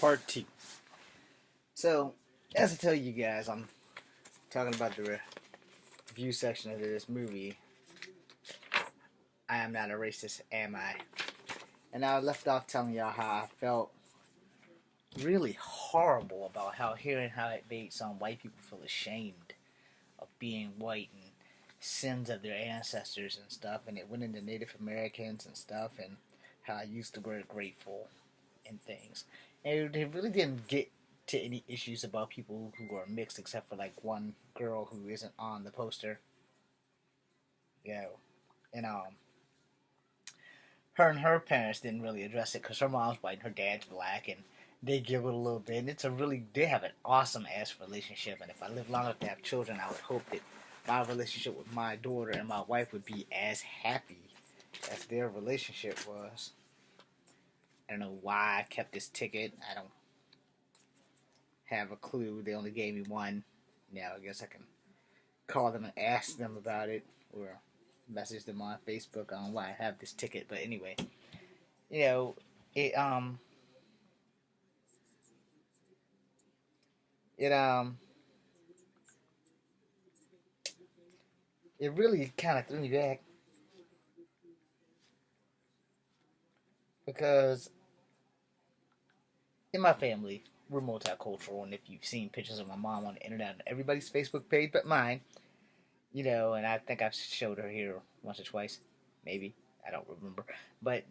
Part 2. So, as I tell you guys, I'm talking about the review section of this movie. I am not a racist, am I? And I left off telling y'all how I felt really horrible about hearing how it made some white people feel ashamed of being white and sins of their ancestors and stuff. And it went into Native Americans and stuff, and how I used the word grateful and things. And it really didn't get to any issues about people who are mixed, except for like one girl who isn't on the poster. You know, and her and her parents didn't really address it because her mom's white and her dad's black, and they giggled a little bit. And they have an awesome ass relationship. And if I live long enough to have children, I would hope that my relationship with my daughter and my wife would be as happy as their relationship was. I don't know why I kept this ticket. I don't have a clue. They only gave me one. Now I guess I can call them and ask them about it, or message them on Facebook on why I have this ticket. But anyway, you know, it it it really kind of threw me back because in my family we're multicultural, and if you've seen pictures of my mom on the internet on everybody's Facebook page but mine, and I think I've showed her here once or twice, maybe. I don't remember. But,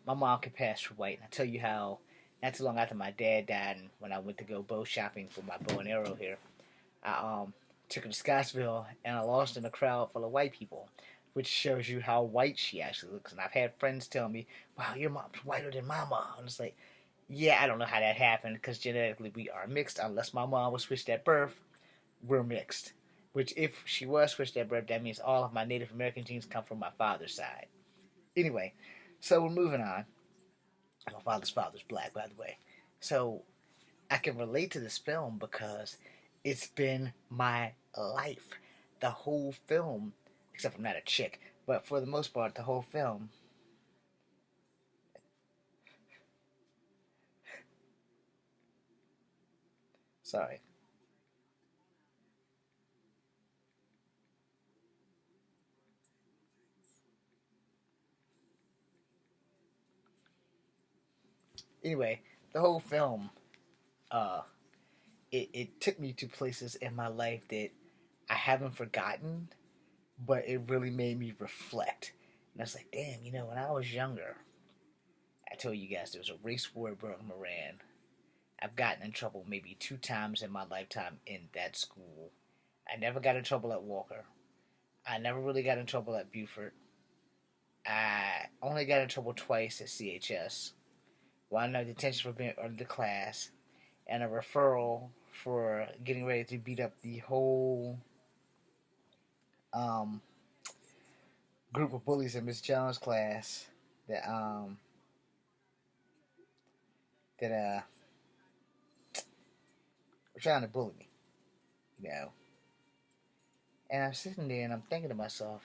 my mom could pass for white. And I tell you how, not too long after my dad died, and when I went to go bow shopping for my bow and arrow here, I took her to Scottsville, and I lost in a crowd full of white people, which shows you how white she actually looks. And I've had friends tell me, wow, your mom's whiter than my mom. And it's like, yeah, I don't know how that happened, because genetically we are mixed. Unless my mom was switched at birth, we're mixed. Which, if she was switched at birth, that means all of my Native American genes come from my father's side. Anyway, so we're moving on. My father's black, by the way. So I can relate to this film because it's been my life. The whole film, except I'm not a chick, but for the most part, the whole film. Sorry. Anyway, the whole film, uh, it took me to places in my life that I haven't forgotten, but it really made me reflect. And I was like, damn, when I was younger, I told you guys there was a race war at Berkeley Moran. I've gotten in trouble maybe 2 times in my lifetime in that school. I never got in trouble at Walker. I never really got in trouble at Buford. I only got in trouble twice at CHS. One no detention for being under the class, and a referral for getting ready to beat up the whole um, group of bullies in Miss Jones' class that that were trying to bully me, you know. And I'm sitting there and I'm thinking to myself,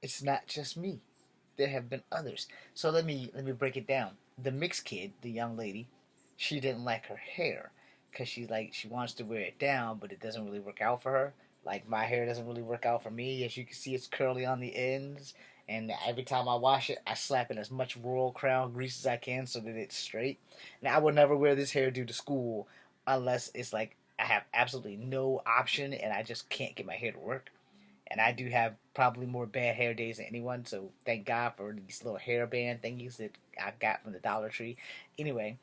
it's not just me. There have been others. So let me break it down. The mixed kid, the young lady, she didn't like her hair because she wants to wear it down, but it doesn't really work out for her. Like my hair doesn't really work out for me. As you can see, it's curly on the ends, and every time I wash it, I slap in as much Royal Crown grease as I can so that it's straight. Now I will never wear this hairdo to school unless it's like I have absolutely no option and I just can't get my hair to work. And I do have probably more bad hair days than anyone, so thank God for these little hairband thingies that I got from the Dollar Tree. Anyway,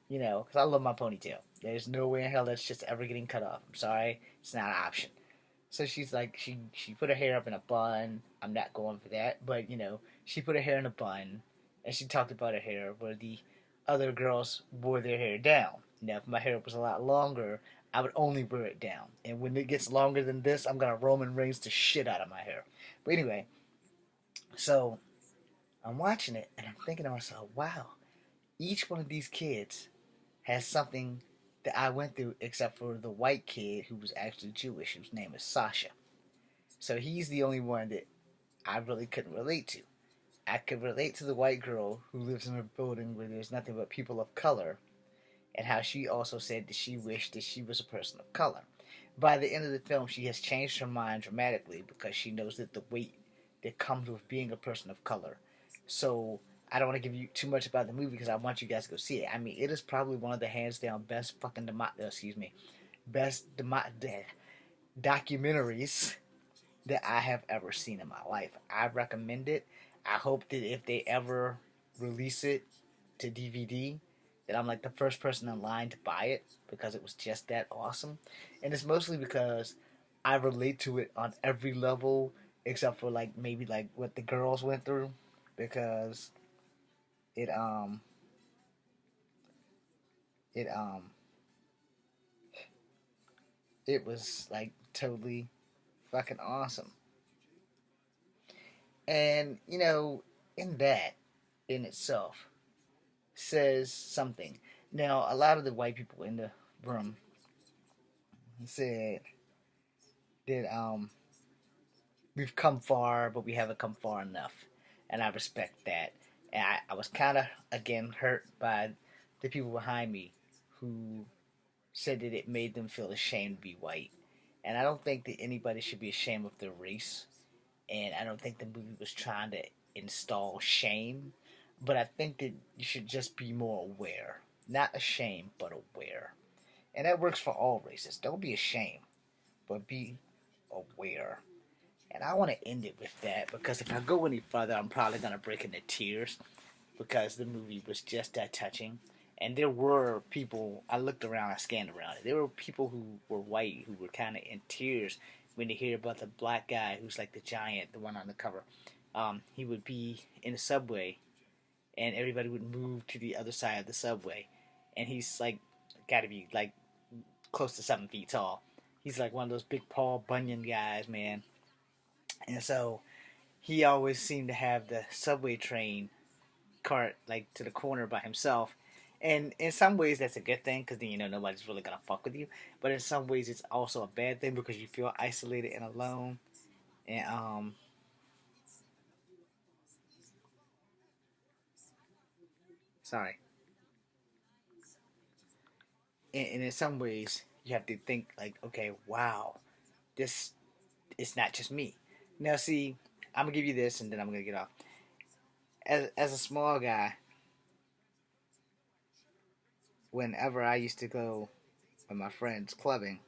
because I love my ponytail. There's no way in hell that's just ever getting cut off. I'm sorry, it's not an option. So she's like, she put her hair up in a bun. I'm not going for that, but she put her hair in a bun, and she talked about her hair where the other girls wore their hair down. Now, if my hair was a lot longer, I would only wear it down. And when it gets longer than this, I'm gonna Roman Reigns the shit out of my hair. But anyway, so I'm watching it and I'm thinking to myself, wow, each one of these kids has something that I went through, except for the white kid who was actually Jewish, whose name is Sasha. So he's the only one that I really couldn't relate to. I could relate to the white girl who lives in a building where there's nothing but people of color and how she also said that she wished that she was a person of color. By the end of the film, she has changed her mind dramatically because she knows that the weight that comes with being a person of color. So I don't want to give you too much about the movie because I want you guys to go see it. I mean, it is probably one of the hands down best fucking best documentaries that I have ever seen in my life. I recommend it. I hope that if they ever release it to DVD, that I'm like the first person in line to buy it because it was just that awesome. And it's mostly because I relate to it on every level except for like maybe like what the girls went through because it um it it was like totally fucking awesome. And in that in itself says something. Now, a lot of the white people in the room said that we've come far, but we haven't come far enough, and I respect that. And I was kind of again hurt by the people behind me who said that it made them feel ashamed to be white, and I don't think that anybody should be ashamed of their race, and I don't think the movie was trying to install shame, but I think that you should just be more aware, not ashamed, but aware. And that works for all races. Don't be ashamed, but be aware. And I want to end it with that because if I go any further, I'm probably going to break into tears because the movie was just that touching. And there were people, I looked around, I scanned around it. There were people who were white who were kind of in tears when they hear about the black guy who's like the giant, the one on the cover. He would be in the subway and everybody would move to the other side of the subway. And he's like, got to be like close to 7 feet tall. He's like one of those big Paul Bunyan guys, man. And so he always seemed to have the subway train cart like to the corner by himself. And in some ways that's a good thing because then nobody's really gonna fuck with you. But in some ways it's also a bad thing because you feel isolated and alone. And sorry. And in some ways you have to think like, okay, wow, this it's not just me. Now see, I'm gonna give you this and then I'm gonna get off. As a small guy, whenever I used to go with my friends clubbing,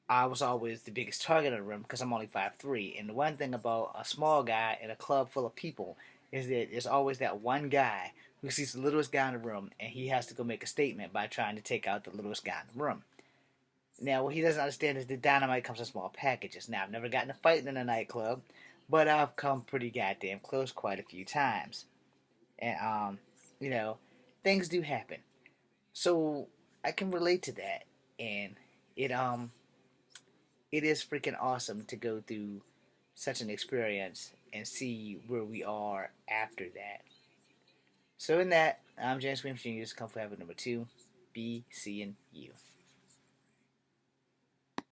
I was always the biggest target of the room because I'm only 5'3". And the one thing about a small guy in a club full of people is that there's always that one guy who sees the littlest guy in the room and he has to go make a statement by trying to take out the littlest guy in the room. Now, what he doesn't understand is that dynamite comes in small packages. Now, I've never gotten a fight in a nightclub, but I've come pretty goddamn close quite a few times. And, you know, things do happen. So, I can relate to that. And it is freaking awesome to go through such an experience and see where we are after that. So in that, I'm James Williams Jr. This is Kung Fu Habit number 2. Be seeing you.